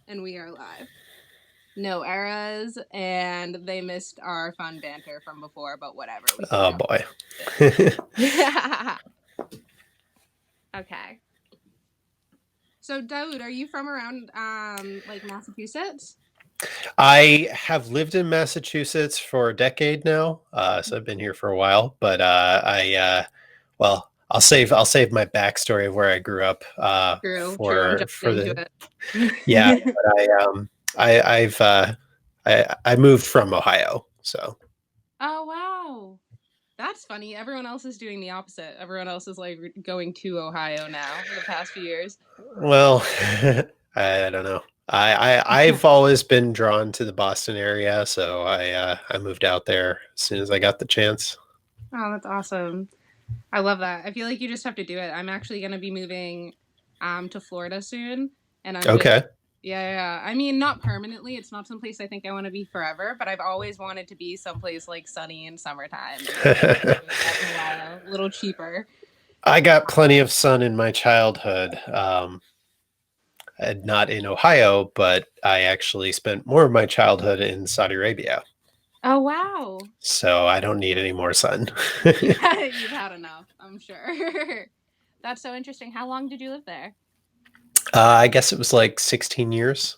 and we are live. No errors, and they missed our fun banter from before, but whatever. We can Oh now. boy. Okay. So, Daud, are you from around like Massachusetts? I have lived in Massachusetts for a decade now, so I've been here for a while. But well, I'll save my backstory of where I grew up True, true. I'm for jumping the into yeah. it. But I've I moved from Ohio, so Oh, wow. That's funny. Everyone else is doing the opposite. Everyone else is like going to Ohio now for the past few years. well, I don't know. I've always been drawn to the Boston area, so I moved out there as soon as I got the chance. Oh, that's awesome. I love that. I feel like you just have to do it. I'm actually going to be moving to Florida soon, and I'm just Okay. yeah. I mean, not permanently. It's not someplace I think I want to be forever, but I've always wanted to be someplace like sunny in summertime and like out in Ohio, a little cheaper. I got plenty of sun in my childhood. Not in Ohio, but I actually spent more of my childhood in Saudi Arabia. Oh, wow. So I don't need any more sun. You've had enough, I'm sure. That's so interesting. How long did you live there? I guess it was like 16 years.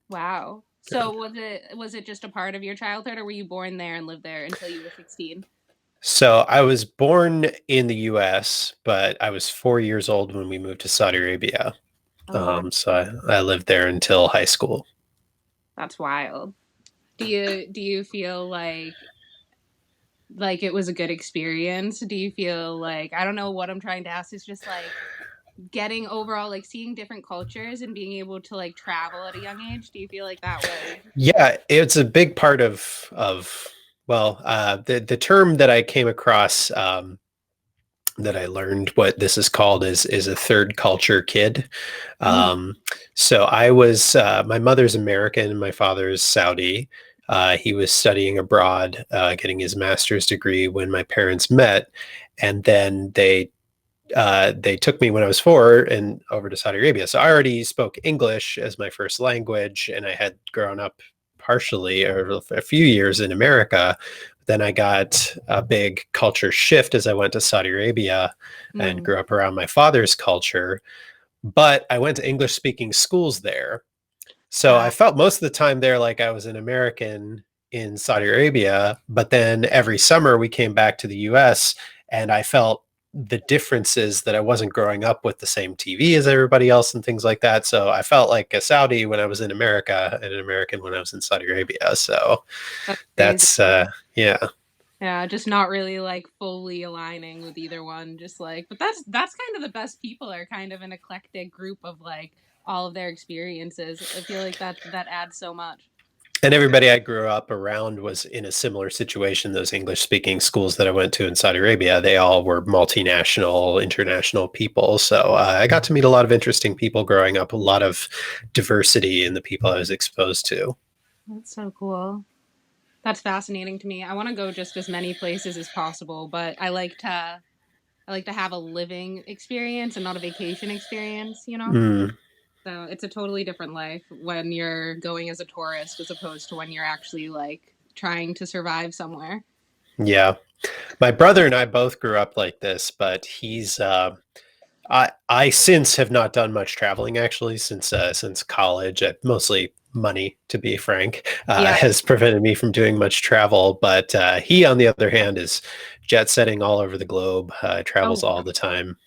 Wow. So was it just a part of your childhood, or were you born there and lived there until you were 16? So I was born in the US, but I was 4 years old when we moved to Saudi Arabia. Oh, wow. So I lived there until high school. That's wild. Do you feel like it was a good experience? Do you feel like, I don't know what I'm trying to ask, it's just like getting overall, like seeing different cultures and being able to like travel at a young age? Do you feel like that was Yeah, it's a big part of well, the term that I came across that I learned what this is called is a third culture kid. mm, Um, so I was my mother's American, and my father's Saudi. He was studying abroad, getting his master's degree when my parents met, and then they took me when I was 4 and over to Saudi Arabia. So I already spoke English as my first language, and I had grown up partially or a few years in America. Then I got a big culture shift as I went to Saudi Arabia and mm, grew up around my father's culture. But I went to English speaking schools there. So I uh, felt most of the time there like I was an American in Saudi Arabia. But then every summer we came back to the US and I felt the differences that I wasn't growing up with the same TV as everybody else and things like that. So I felt like a Saudi when I was in America and an American when I was in Saudi Arabia. So that's crazy. that's, yeah. Yeah, just not really like fully aligning with either one. Just like, but that's kind of the best people are kind of an eclectic group of like all of their experiences. I feel like that adds so much. And everybody I grew up around was in a similar situation. Those English speaking schools that I went to in Saudi Arabia, they all were multinational, international people. So I got to meet a lot of interesting people growing up, a lot of diversity in the people I was exposed to. That's so cool. That's fascinating to me. I want to go just as many places as possible, but I like to have a living experience and not a vacation experience, you know? Mm, So it's a totally different life when you're going as a tourist as opposed to when you're actually like trying to survive somewhere. yeah. My brother and I both grew up like this, but I since have not done much traveling actually since college. Mostly money, to be frank, Yeah. has prevented me from doing much travel. But he, on the other hand, is jet setting all over the globe. Oh, Travels all wow. the time.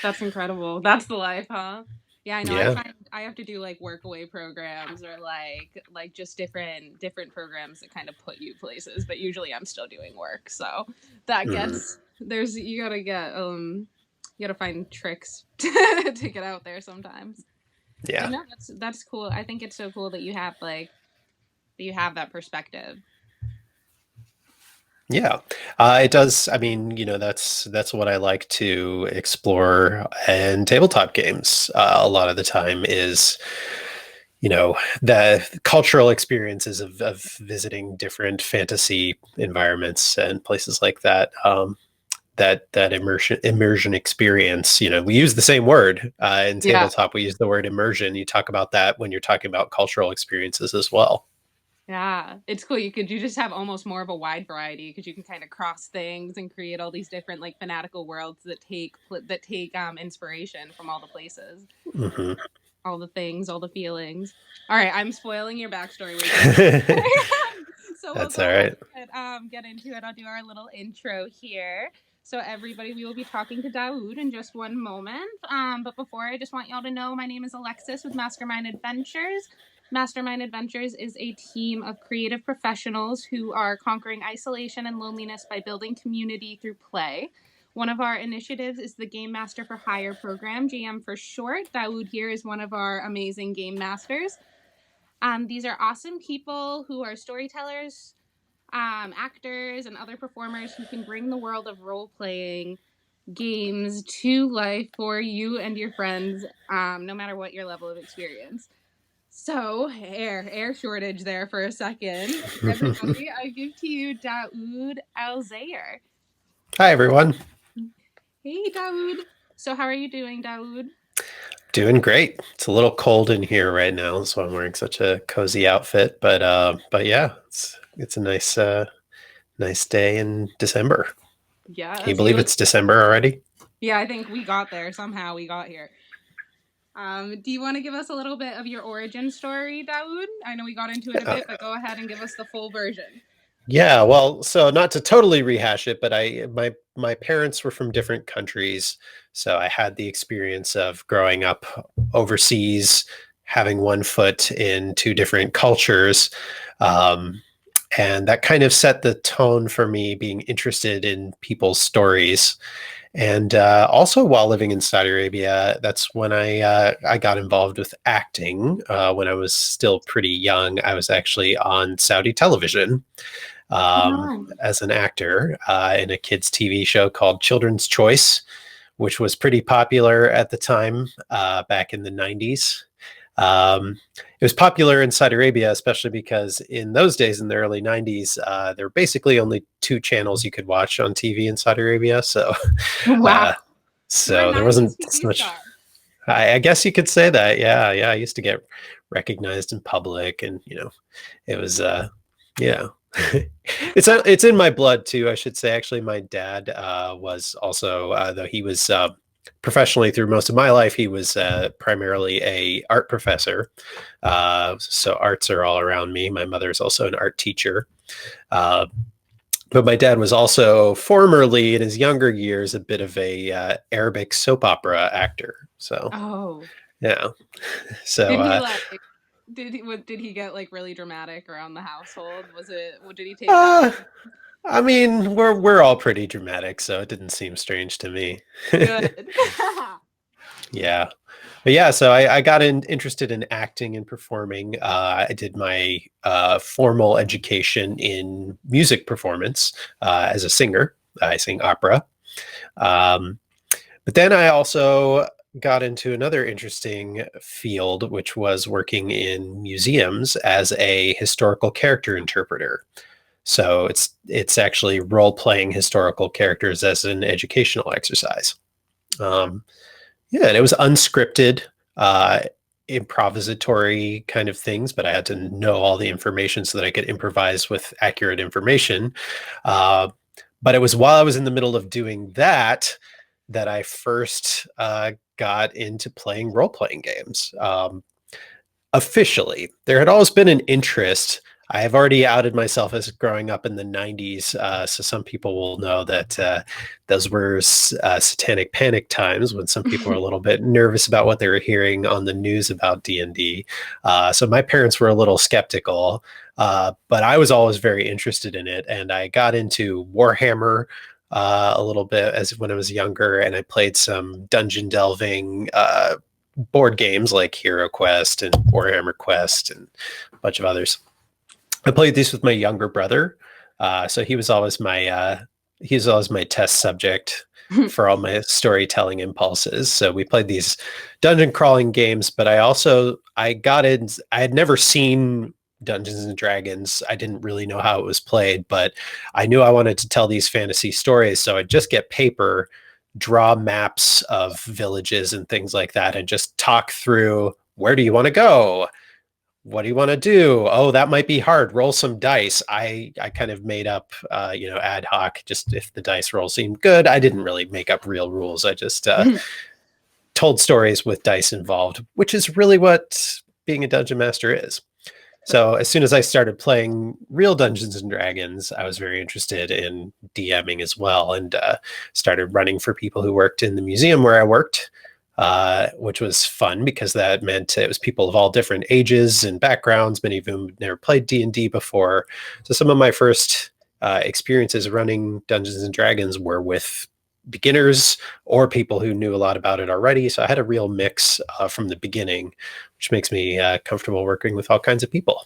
That's incredible. That's the life, huh? Yeah, I know. I Yeah. find I have to do like workaway programs or like just different programs that kind of put you places, but usually I'm still doing work. So that Mhm. gets there's you gotta find tricks to get out there sometimes. But Yeah. no, that's cool. I think it's so cool that you have that perspective. Yeah, it does. I mean, that's what I like to explore. And tabletop games, a lot of the time is the cultural experiences of visiting different fantasy environments and places like that. that immersion experience. We use the same word in Yeah. tabletop. We use the word immersion. You talk about that when you're talking about cultural experiences as well. Yeah, it's cool. You just have almost more of a wide variety because you can kind of cross things and create all these different like fanatical worlds that take inspiration from all the places, Hmm. all the things, all the feelings. All right, I'm spoiling your backstory way too much. So we'll That's go all ahead right. and get into it. I'll do our little intro here. So everybody, we will be talking to Daoud in just one moment. But before, I just want y'all to know my name is Alexis with Mastermind Adventures. Mastermind Adventures is a team of creative professionals who are conquering isolation and loneliness by building community through play. One of our initiatives is the Game Master for Hire program, GM for short. Daoud here is one of our amazing game masters. These are awesome people who are storytellers, actors, and other performers who can bring the world of role playing games to life for you and your friends, no matter what your level of experience. So, air shortage there for a second. Everybody, I give to you Daoud Alzayer. Hi, everyone. Hey, Daoud. So, how are you doing, Daoud? Doing great. It's a little cold in here right now, so I'm wearing such a cozy outfit. But yeah, it's a nice day in December. Can you Yes, believe it's December already? yeah, I think we got there somehow. We got here. Do you want to give us a little bit of your origin story, Daoud? I know we got into it a Uh, bit, but go ahead and give us the full version. Yeah, well, so not to totally rehash it, but my parents were from different countries, so I had the experience of growing up overseas, having one foot in two different cultures, um, and that kind of set the tone for me being interested in people's stories. And also, while living in Saudi Arabia, that's when I got involved with acting. When I was still pretty young, I was actually on Saudi television No. as an actor in a kids' TV show called Children's Choice, which was pretty popular at the time back in the 90s. It was popular in Saudi Arabia, especially because in those days, in the early 90s, there were basically only two channels you could watch on TV in Saudi Arabia. So, Wow. uh, You're a so there 90s wasn't so TV much. star. I guess you could say that. Yeah, yeah. I used to get recognized in public, and it was yeah. It's in my blood too, I should say. Actually, my dad was also though he was professionally through most of my life, he was primarily a art professor. So arts are all around me. My mother's also an art teacher. Uh, but my dad was also formerly in his younger years a bit of a Arabic soap opera actor. So Oh. yeah. So Did he like did he get like really dramatic around the household? Did he take that? uh, I mean, we're all pretty dramatic, so it didn't seem strange to me. Good. Yeah. But yeah, so I got interested in acting and performing. I did my formal education in music performance as a singer. I sing opera. Um, but then I also got into another interesting field, which was working in museums as a historical character interpreter. So it's actually role playing historical characters as an educational exercise. Wow. Um, yeah, and it was unscripted, uh, improvisatory kind of things, but I had to know all the information so that I could improvise with accurate information. Uh, but it was while I was in the middle of doing that that I first got into playing role playing games. Officially, there had always been an interest. I have already outed myself as growing up in the 90s, so some people will know that those were satanic panic times when some people were a little bit nervous about what they were hearing on the news about D&D. So my parents were a little skeptical, but I was always very interested in it, and I got into Warhammer a little bit as when I was younger, and I played some dungeon delving board games like Hero Quest and Warhammer Quest and a bunch of others. I played these with my younger brother, so he was always my test subject for all my storytelling impulses. So we played these dungeon crawling games, but I got in. I had never seen Dungeons and Dragons. I didn't really know how it was played, but I knew I wanted to tell these fantasy stories. So I'd just get paper, draw maps of villages and things like that, and just talk through, where do you want to go? What do you want to do? Oh, that might be hard. Roll some dice. I kind of made up, ad hoc, just if the dice roll seemed good. I didn't really make up real rules. I just told stories with dice involved, which is really what being a dungeon master is. So as soon as I started playing real Dungeons and Dragons, I was very interested in DMing as well, and started running for people who worked in the museum where I worked, which was fun because that meant it was people of all different ages and backgrounds. Many of whom had never played D&D before. So some of my first experiences running Dungeons and Dragons were with beginners or people who knew a lot about it already. So I had a real mix from the beginning, which makes me comfortable working with all kinds of people.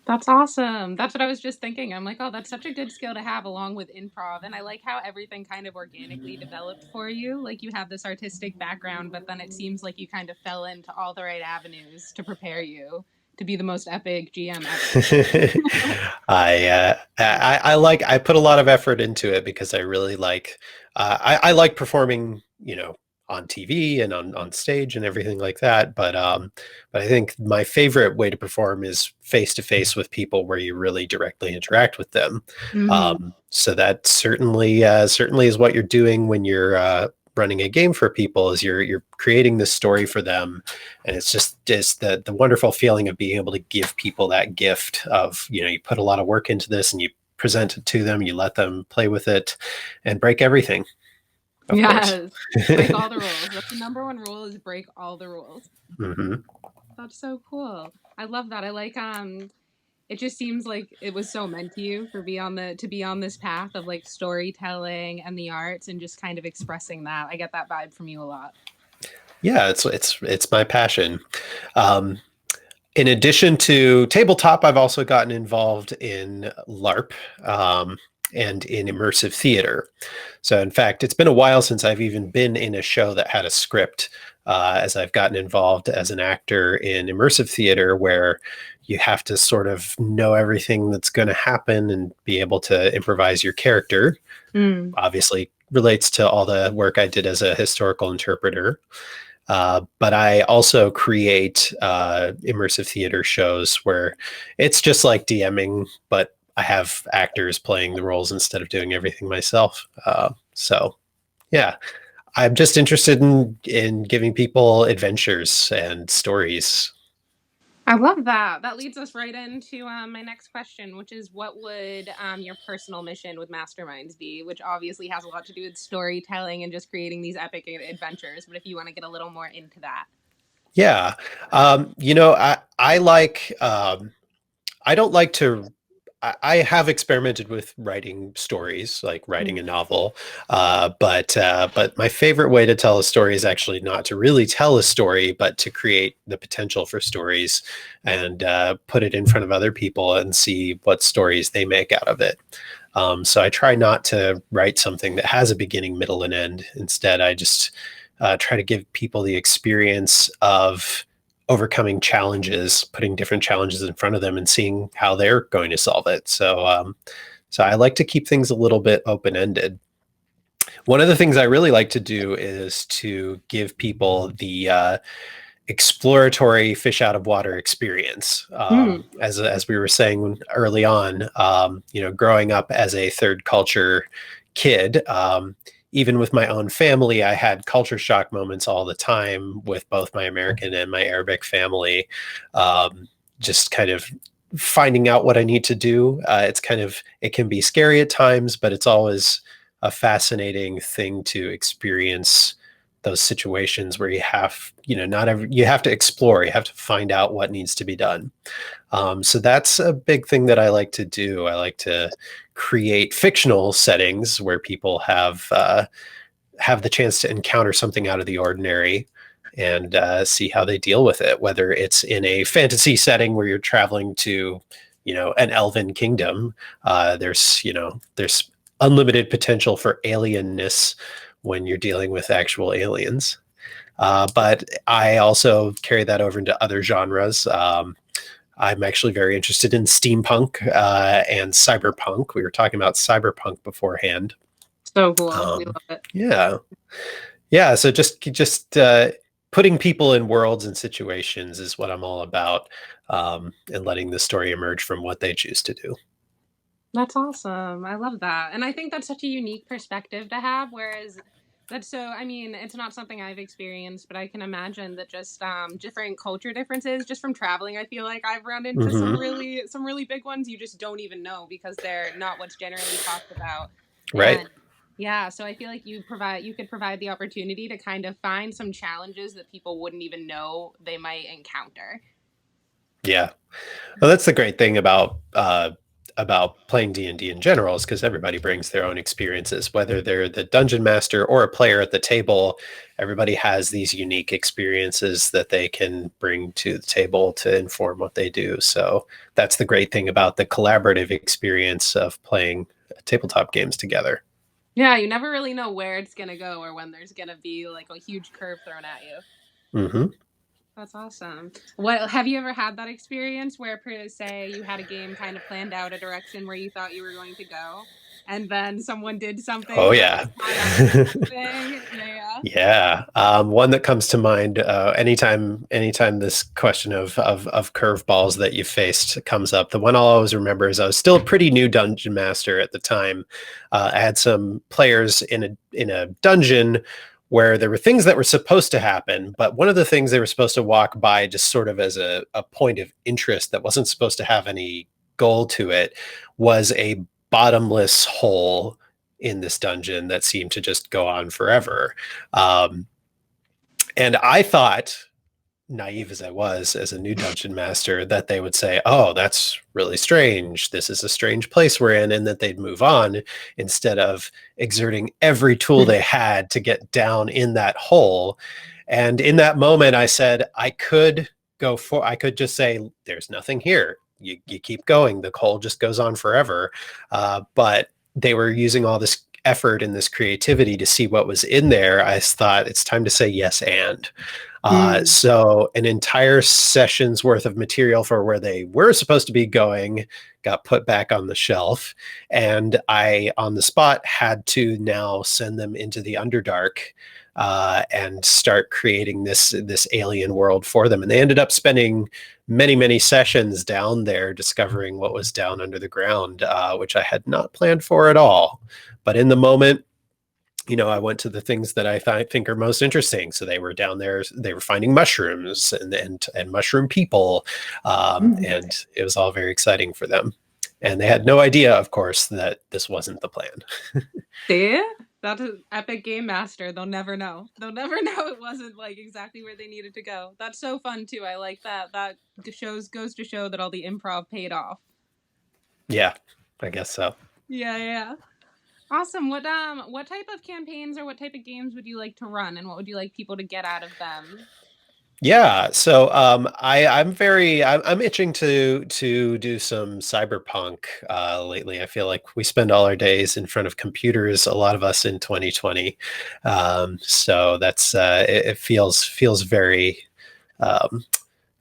That's awesome. That's what I was just thinking. I'm like, oh, that's such a good skill to have along with improv. And I like how everything kind of organically developed for you. Like you have this artistic background, but then it seems like you kind of fell into all the right avenues to prepare you to be the most epic GM ever. I put a lot of effort into it because I really like I like performing, on TV and on stage and everything like that. But I think my favorite way to perform is face to face with people where you really directly interact with them. Mm-hmm. So that certainly is what you're doing when you're running a game for people, is you're creating this story for them, and it's the wonderful feeling of being able to give people that gift of, you put a lot of work into this and you present it to them, you let them play with it and break everything, of course. Yes. Break all the rules. That's the number one rule, is break all the rules. Mm-hmm. That's so cool. I love that. I like it just seems like it was so meant to you for to be on this path of like storytelling and the arts and just kind of expressing that. I get that vibe from you a lot. Yeah, it's my passion. In addition to tabletop, I've also gotten involved in LARP, and in immersive theater. So, in fact, it's been a while since I've even been in a show that had a script, as I've gotten involved as an actor in immersive theater, where you have to sort of know everything that's going to happen and be able to improvise your character. Mm. Obviously, relates to all the work I did as a historical interpreter. But I also create immersive theater shows where it's just like DMing, but I have actors playing the roles instead of doing everything myself. So, yeah, I'm just interested in giving people adventures and stories. I love that. That leads us right into my next question, which is, what would your personal mission with Masterminds be? Which obviously has a lot to do with storytelling and just creating these epic adventures. But if you want to get a little more into that. Yeah, I like. I don't like to. I have experimented with writing stories, like writing a novel, but my favorite way to tell a story is actually not to really tell a story, but to create the potential for stories and put it in front of other people and see what stories they make out of it. So I try not to write something that has a beginning, middle, and end. Instead, I just try to give people the experience of overcoming challenges, putting different challenges in front of them and seeing how they're going to solve it. So I like to keep things a little bit open-ended. One of the things I really like to do is to give people the exploratory fish out of water experience. As we were saying early on, growing up as a third culture kid, even with my own family, I had culture shock moments all the time with both my American and my Arabic family. Just kind of finding out what I need to do. It can be scary at times, but it's always a fascinating thing to experience those situations where you have to explore, you have to find out what needs to be done. So that's a big thing that I like to do. I like to create fictional settings where people have the chance to encounter something out of the ordinary and see how they deal with it, whether it's in a fantasy setting where you're traveling to, an elven kingdom. There's unlimited potential for alienness when you're dealing with actual aliens. But I also carry that over into other genres. I'm actually very interested in steampunk and cyberpunk. We were talking about cyberpunk beforehand. So cool. We Um, love it. yeah, yeah. So just putting people in worlds and situations is what I'm all about, and letting the story emerge from what they choose to do. That's awesome. I love that. And I think that's such a unique perspective to have. Whereas that's so, I mean, it's not something I've experienced, but I can imagine that just different culture differences just from traveling. I feel like I've run into Hmm. some really big ones you just don't even know because they're not what's generally talked about. Right. And yeah, so I feel like you could provide the opportunity to kind of find some challenges that people wouldn't even know they might encounter. Yeah. Well, that's the great thing about playing D&D in general is because everybody brings their own experiences, whether they're the dungeon master or a player at the table. Everybody has these unique experiences that they can bring to the table to inform what they do. So that's the great thing about the collaborative experience of playing tabletop games together. Yeah, you never really know where it's gonna go or when there's gonna be like a huge curve thrown at you. Hmm. That's awesome. What have you ever had that experience where, per say, you had a game kind of planned out a direction where you thought you were going to go, and then someone did Oh something that yeah. was kind of opposite of the thing? Yeah. Yeah, one that comes to mind anytime this question of curveballs that you faced comes up. The one I'll always remember is I was still a pretty new dungeon master at the time. I had some players in a dungeon where there were things that were supposed to happen, but one of the things they were supposed to walk by just sort of as a point of interest that wasn't supposed to have any goal to it was a bottomless hole in this dungeon that seemed to just go on forever. Um, and I thought, naive as I was as a new dungeon master, that they would say, "Oh, that's really strange. This is a strange place we're in," and that they'd move on instead of exerting every tool they had to get down in that hole. And in that moment, I said, I could just say, "There's nothing here. You keep going. The hole just goes on forever." But they were using all this effort and this creativity to see what was in there. I thought it's time to say yes and. Mm. So an entire session's worth of material for where they were supposed to be going got put back on the shelf, and I, on the spot, had to now send them into the Underdark and start creating this alien world for them. And they ended up spending many sessions down there discovering what was down under the ground, which I had not planned for at all. But in the moment, I went to the things that I think are most interesting. So they were down there, they were finding mushrooms and mushroom people, Mm. and it was all very exciting for them. And they had no idea, of course, that this wasn't the plan. See? That is epic game master. They'll never know. They'll never know it wasn't like exactly where they needed to go. That's so fun too. I like that. That shows goes to show that all the improv paid off. Yeah, I guess so. Yeah, yeah. Awesome. What type of campaigns or what type of games would you like to run and what would you like people to get out of them? Yeah, so I'm itching to do some cyberpunk lately. I feel like we spend all our days in front of computers, a lot of us in 2020. So that's it feels very um,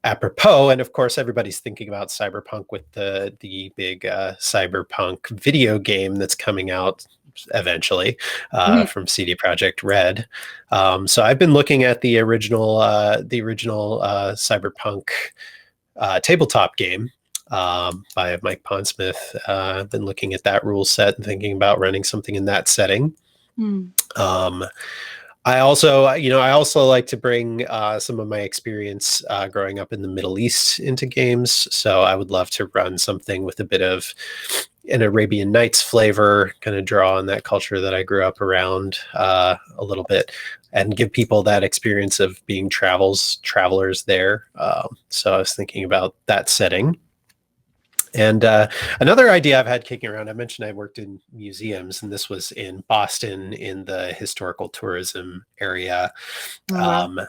apropos. And of course, everybody's thinking about cyberpunk with the big cyberpunk video game that's coming out eventually Mhm. from CD Projekt Red. So I've been looking at the original cyberpunk tabletop game by Mike Pondsmith. I've been looking at that rule set and thinking about running something in that setting. Mm. Um, I also like to bring some of my experience growing up in the Middle East into games. So I would love to run something with a bit of an Arabian Nights flavor, kind of draw on that culture that I grew up around a little bit, and give people that experience of being travelers there. So I was thinking about that setting. And another idea I've had kicking around, I mentioned I worked in museums, and this was in Boston in the historical tourism area. Oh wow. Um,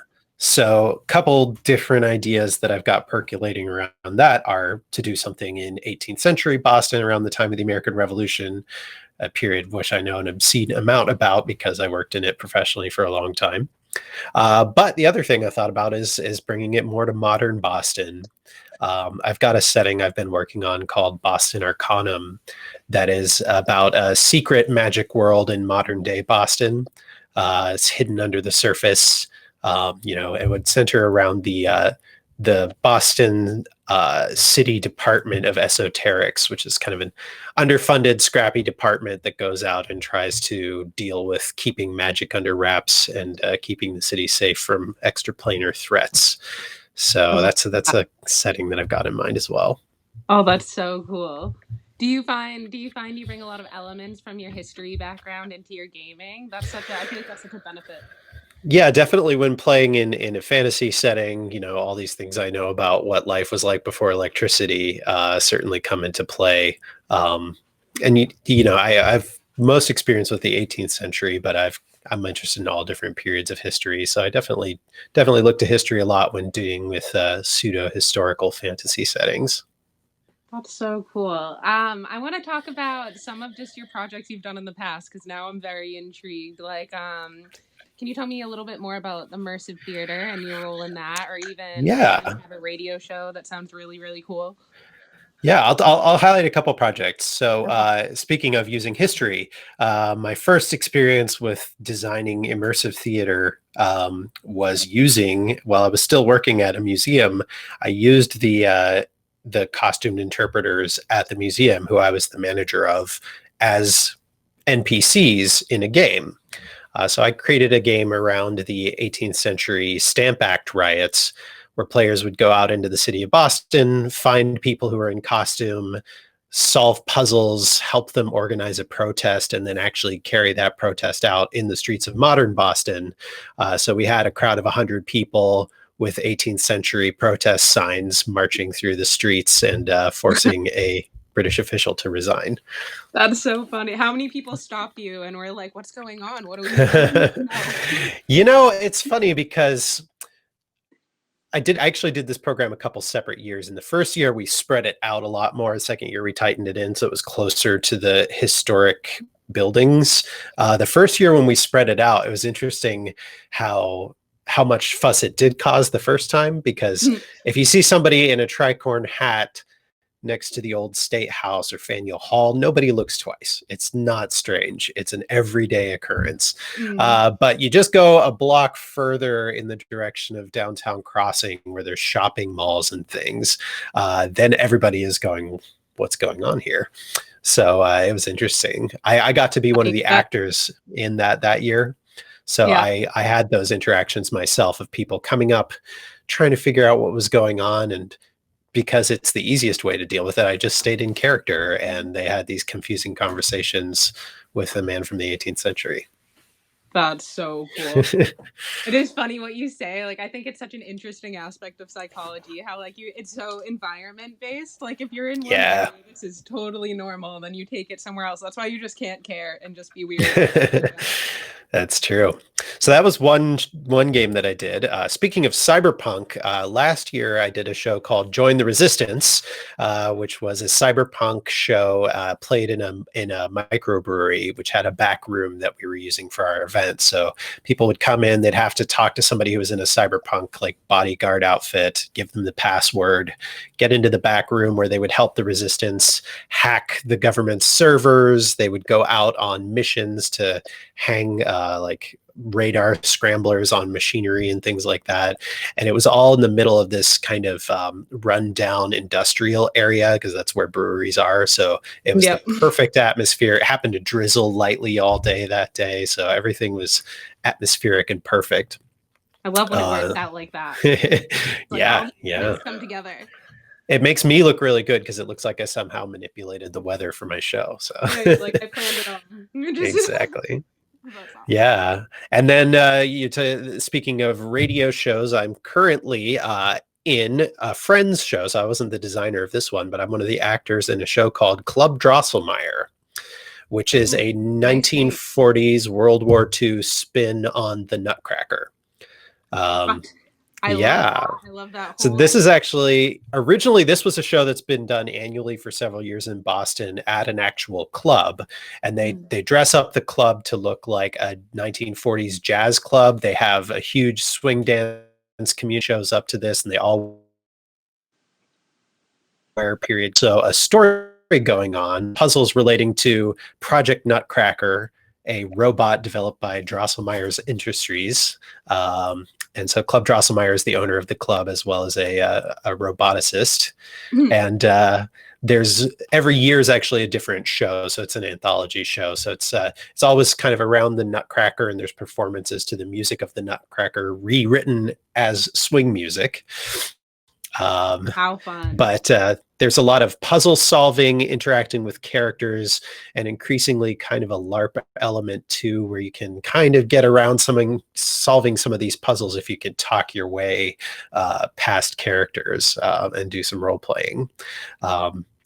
so, a couple different ideas that I've got percolating around that are to do something in 18th century Boston around the time of the American Revolution, a period which I know an obscene amount about because I worked in it professionally for a long time. But the other thing I thought about is bringing it more to modern Boston. I've got a setting I've been working on called Boston Arcanum that is about a secret magic world in modern day Boston. It's hidden under the surface. It would center around the Boston City Department of Esoterics, which is kind of an underfunded, scrappy department that goes out and tries to deal with keeping magic under wraps and keeping the city safe from extraplanar threats. So that's a setting that I've got in mind as well. Oh, that's so cool. Do you find you bring a lot of elements from your history background into your gaming? I feel like that's such a benefit. Yeah, definitely when playing in a fantasy setting, all these things I know about what life was like before electricity certainly come into play. And I've most experience with the 18th century, but I'm interested in all different periods of history. So I definitely look to history a lot when dealing with pseudo historical fantasy settings. That's so cool. I want to talk about some of just your projects you've done in the past because now I'm very intrigued. Can you tell me a little bit more about immersive theater and your role in that, or even Yeah, you have a radio show that sounds really really cool? Yeah, I'll highlight a couple projects. So, Okay. speaking of using history, my first experience with designing immersive theater was while I was still working at a museum, I used the costumed interpreters at the museum, who I was the manager of, as NPCs in a game. So I created a game around the 18th century Stamp Act riots, where players would go out into the city of Boston, find people who are in costume, solve puzzles, help them organize a protest, and then actually carry that protest out in the streets of modern Boston. So we had a crowd of 100 people with 18th century protest signs marching through the streets and forcing a British official to resign. That's so funny. How many people stopped you and were like, "What's going on? What do we need to know?" It's funny because I actually did this program a couple separate years. In the first year, we spread it out a lot more. The second year, we tightened it in so it was closer to the historic buildings. The first year when we spread it out, it was interesting how much fuss it did cause the first time, because if you see somebody in a tricorn hat next to the old State House or Faneuil Hall, nobody looks twice. It's not strange. It's an everyday occurrence. Mm. But you just go a block further in the direction of Downtown Crossing, where there's shopping malls and things. Then everybody is going, what's going on here? So it was interesting. I got to be one of Like the that, actors in that year. So yeah. I had those interactions myself of people coming up, trying to figure out what was going on. And because it's the easiest way to deal with it, I just stayed in character, and they had these confusing conversations with a man from the 18th century. That's so cool. It is funny what you say. Like, I think it's such an interesting aspect of psychology, how it's so environment based. Like, if you're in one area, Yeah. this is totally normal, and then you take it somewhere else. That's why you just can't care and just be weird about it. That's true. So that was one game that I did. Speaking of cyberpunk, last year I did a show called Join the Resistance, which was a cyberpunk show played in a microbrewery, which had a back room that we were using for our event. So people would come in, they'd have to talk to somebody who was in a cyberpunk like bodyguard outfit, give them the password, get into the back room where they would help the resistance hack the government's servers. They would go out on missions to hang like radar scramblers on machinery and things like that. And it was all in the middle of this kind of rundown industrial area, because that's where breweries are. So it was the Yep. perfect atmosphere. It happened to drizzle lightly all day that day. So everything was atmospheric and perfect. I love when it works Uh, out like that. It's like all yeah, these yeah. things come together. It makes me look really good because it looks like I somehow manipulated the weather for my show. So Yeah, you're like, I planned it all. Just, exactly. that's awesome. Yeah. And then speaking of radio shows, I'm currently in a Friends show. So I wasn't the designer of this one, but I'm one of the actors in a show called Club Drosselmeyer, which is Ooh, a nice name. 1940s World War II spin on the Nutcracker. Um, What? I love yeah. that. I love that So whole this is idea. actually originally this was a show that's been done annually for several years in Boston at an actual club, and Mm. they dress up the club to look like a 1940s jazz club. They have a huge swing dance community shows up to this, and they all period. So a story going on, puzzles relating to Project Nutcracker, a robot developed by Drosselmeyer's Industries. And so Club Drosselmeyer is the owner of the club as well as a roboticist. And there's every year is actually a different show, so it's an anthology show. So it's always kind of around the Nutcracker, and there's performances to the music of the Nutcracker rewritten as swing music. How fun. But there's a lot of puzzle solving, interacting with characters, and increasingly kind of a LARP element too, where you can kind of get around solving some of these puzzles if you can talk your way past characters and do some role playing.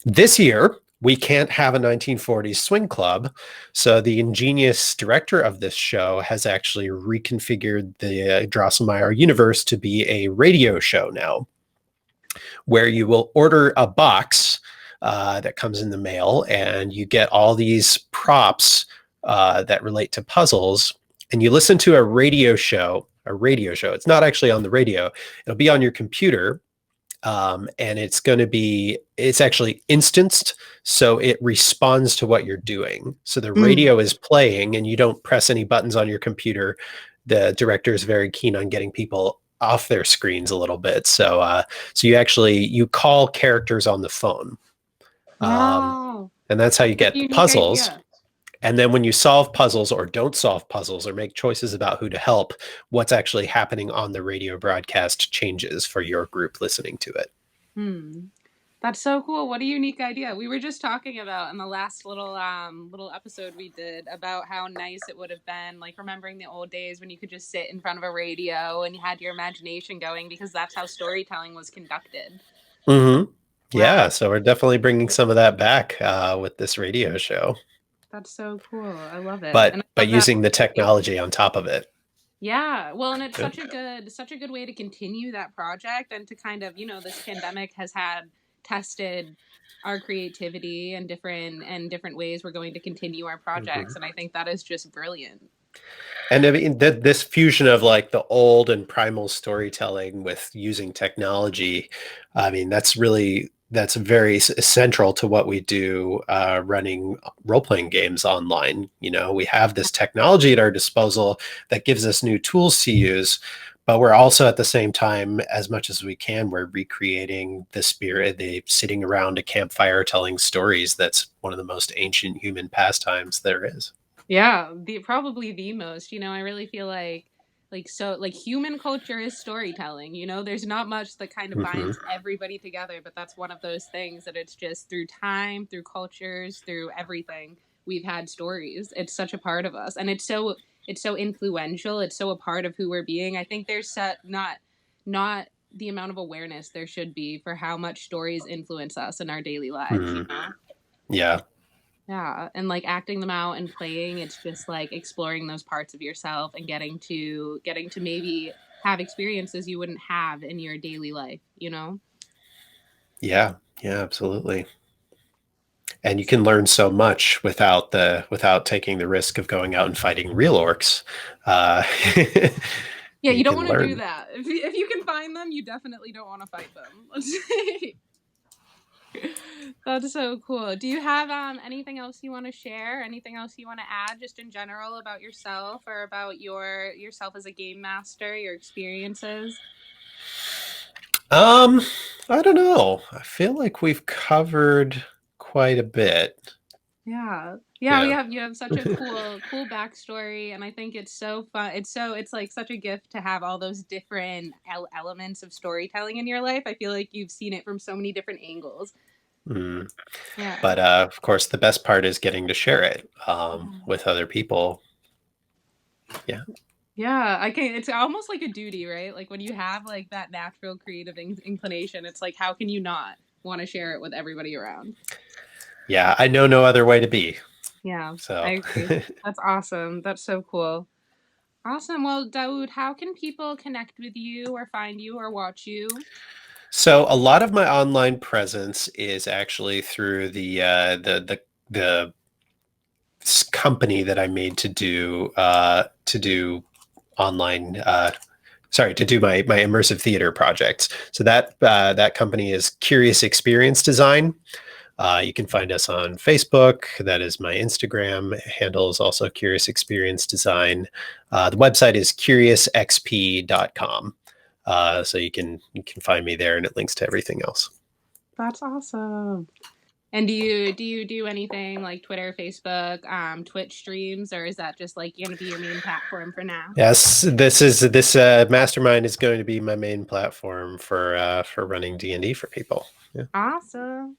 This year, we can't have a 1940s swing club. So the ingenious director of this show has actually reconfigured the Drosselmeyer universe to be a radio show now, where you will order a box that comes in the mail, and you get all these props that relate to puzzles, and you listen to a radio show. It's not actually on the radio. It'll be on your computer, and it's actually instanced, so it responds to what you're doing. So the radio is playing, and you don't press any buttons on your computer. The director is very keen on getting people off their screens a little bit. So you call characters on the phone. Wow. And that's how you That's a get unique puzzles. idea. And then when you solve puzzles or don't solve puzzles or make choices about who to help, what's actually happening on the radio broadcast changes for your group listening to it. That's so cool. What a unique idea. We were just talking about in the last little episode we did about how nice it would have been, like remembering the old days when you could just sit in front of a radio and you had your imagination going, because that's how storytelling was conducted. Mm-hmm. Yeah, Wow. so we're definitely bringing some of that back with this radio show, That's so cool. I love it. but And I love that. using the technology on top of it. Yeah. Well, and it's Yeah. such a good way to continue that project, and to kind of, this pandemic has tested our creativity and different ways we're going to continue our projects. And I think that is just brilliant. And I mean, this fusion of like the old and primal storytelling with using technology, I mean, that's very central to what we do running role-playing games online. We have this technology at our disposal that gives us new tools to use, but we're also at the same time, as much as we can, we're recreating the spirit, the sitting around a campfire telling stories. That's one of the most ancient human pastimes there is. Yeah, probably the most. I really feel like human culture is storytelling. There's not much that kind of Mm-hmm. binds everybody together, but that's one of those things that it's just through time, through cultures, through everything we've had stories. It's such a part of us, and it's so influential. It's so a part of who we're being. I think there's not the amount of awareness there should be for how much stories influence us in our daily lives. Mm-hmm. Yeah. Yeah, and like acting them out and playing, it's just like exploring those parts of yourself and getting to maybe have experiences you wouldn't have in your daily life. Yeah, absolutely. And you can learn so much without taking the risk of going out and fighting real orcs. Yeah, you You don't can want to do learn. that. If you can find them, you definitely don't want to fight them. Let's say. That's so cool. Do you have anything else you want to share? Anything else you want to add, just in general, about yourself or about yourself as a game master, your experiences? I don't know. I feel like we've covered quite a bit. Yeah. Yeah. You have such a cool backstory, and I think it's so fun. It's like such a gift to have all those different elements of storytelling in your life. I feel like you've seen it from so many different angles. Mm. Yeah. But of course, the best part is getting to share it with other people. Yeah. Yeah, I can. It's almost like a duty, right? Like when you have like that natural creative inclination, it's like how can you not want to share it with everybody around? Yeah, I know no other way to be. Yeah, I So agree. That's awesome. That's so cool. Awesome. Well, Daud, how can people connect with you or find you or watch you? So a lot of my online presence is actually through the company that I made to do online sorry, to do my immersive theater projects. So that company is Curious Experience Design. You can find us on Facebook. That is my Instagram handle is also Curious Experience Design. The website is curiousxp.com. So you can find me there, and it links to everything else. That's awesome. And do you do anything like Twitter, Facebook, Twitch streams, or is that just like going to be your main platform for now? Yes, this mastermind is going to be my main platform for running D&D for people. Yeah. Awesome.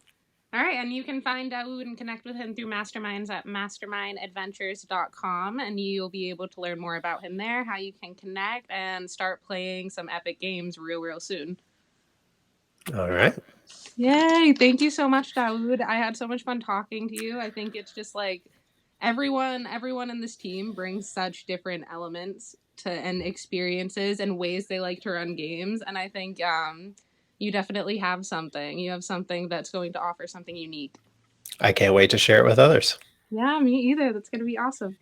All right, and you can find Daud and connect with him through masterminds at mastermindadventures.com, and you'll be able to learn more about him there, how you can connect, and start playing some epic games real soon. All right. Yay! Thank you so much, Daud. I had so much fun talking to you. I think it's just like everyone in this team brings such different elements to and experiences and ways they like to run games, and I think you definitely have something. You have something that's going to offer something unique. I can't wait to share it with others. Yeah, me either. That's going to be awesome.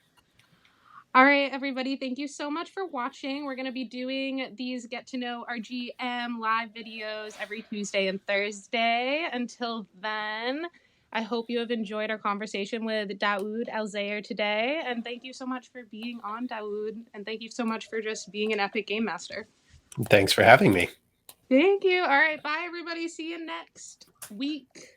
All right, everybody, thank you so much for watching. We're going to be doing these Get to Know Our GM live videos every Tuesday and Thursday. Until then, I hope you have enjoyed our conversation with Daud Alzayer today. And thank you so much for being on, Daud. And thank you so much for just being an epic game master. Thanks for having me. Thank you. All right, bye, everybody. See you next week.